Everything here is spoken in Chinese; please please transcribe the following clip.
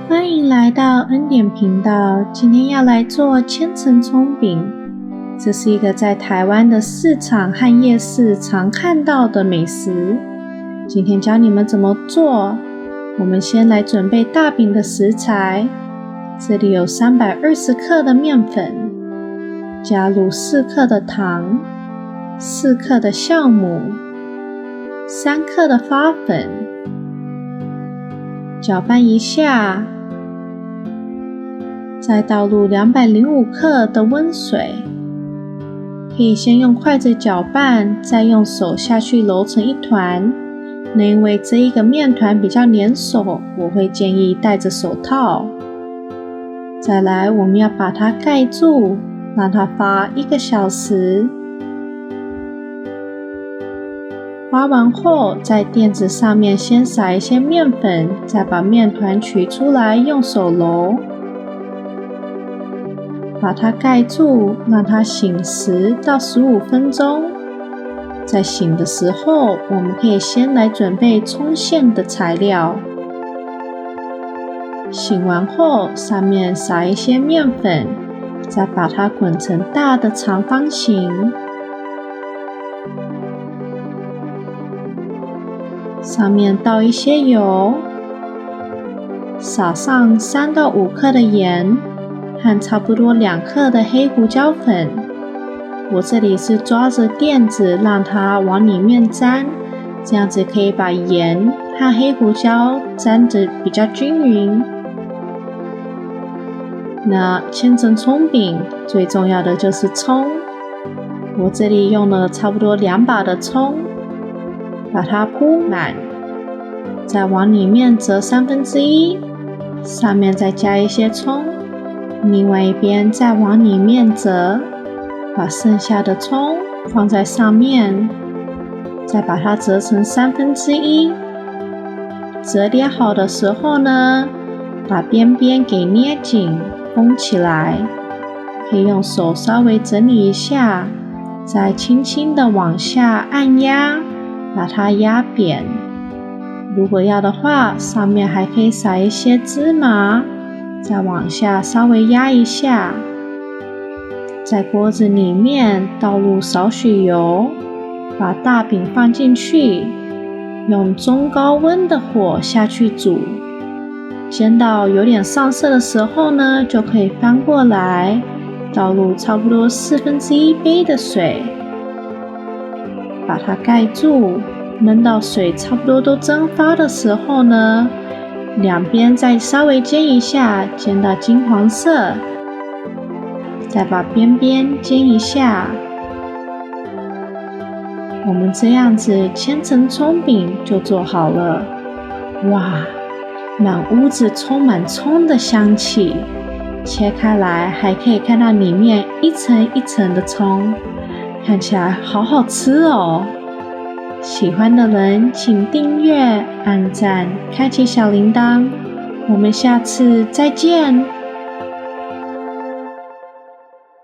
欢迎来到恩典频道，今天要来做千层葱饼。这是一个在台湾的市场和夜市常看到的美食。今天教你们怎么做。我们先来准备大饼的食材，这里有320克的面粉，加入4克的糖，4克的酵母，3克的发粉，搅拌一下，再倒入205克的温水，可以先用筷子搅拌，再用手下去揉成一团。那因为这一个面团比较粘手，我会建议戴着手套。再来，我们要把它盖住，让它发1个小时。发完后，在垫子上面先撒一些面粉，再把面团取出来，用手揉。把它盖住，让它醒10到15分钟。在醒的时候，我们可以先来准备葱馅的材料。醒完后，上面撒一些面粉，再把它滚成大的长方形。上面倒一些油，撒上3到5克的盐。和差不多2克的黑胡椒粉，我这里是抓着垫子让它往里面沾，这样子可以把盐和黑胡椒沾得比较均匀。那千层葱饼最重要的就是葱，我这里用了差不多2把的葱，把它铺满，再往里面折1/3，上面再加一些葱。另外一边再往里面折，把剩下的葱放在上面，再把它折成1/3。折叠好的时候呢，把边边给捏紧，封起来。可以用手稍微整理一下，再轻轻的往下按压，把它压扁。如果要的话，上面还可以撒一些芝麻。再往下稍微压一下，在锅子里面倒入少许油，把大饼放进去，用中高温的火下去煮，煎到有点上色的时候呢，就可以翻过来，倒入差不多1/4杯的水，把它盖住，焖到水差不多都蒸发的时候呢，两边再稍微煎一下，煎到金黄色，再把边边煎一下。我们这样子千层葱饼就做好了。哇，满屋子充满葱的香气，切开来还可以看到里面一层一层的葱，看起来好好吃哦。喜欢的人请订阅、按赞、开启小铃铛，我们下次再见。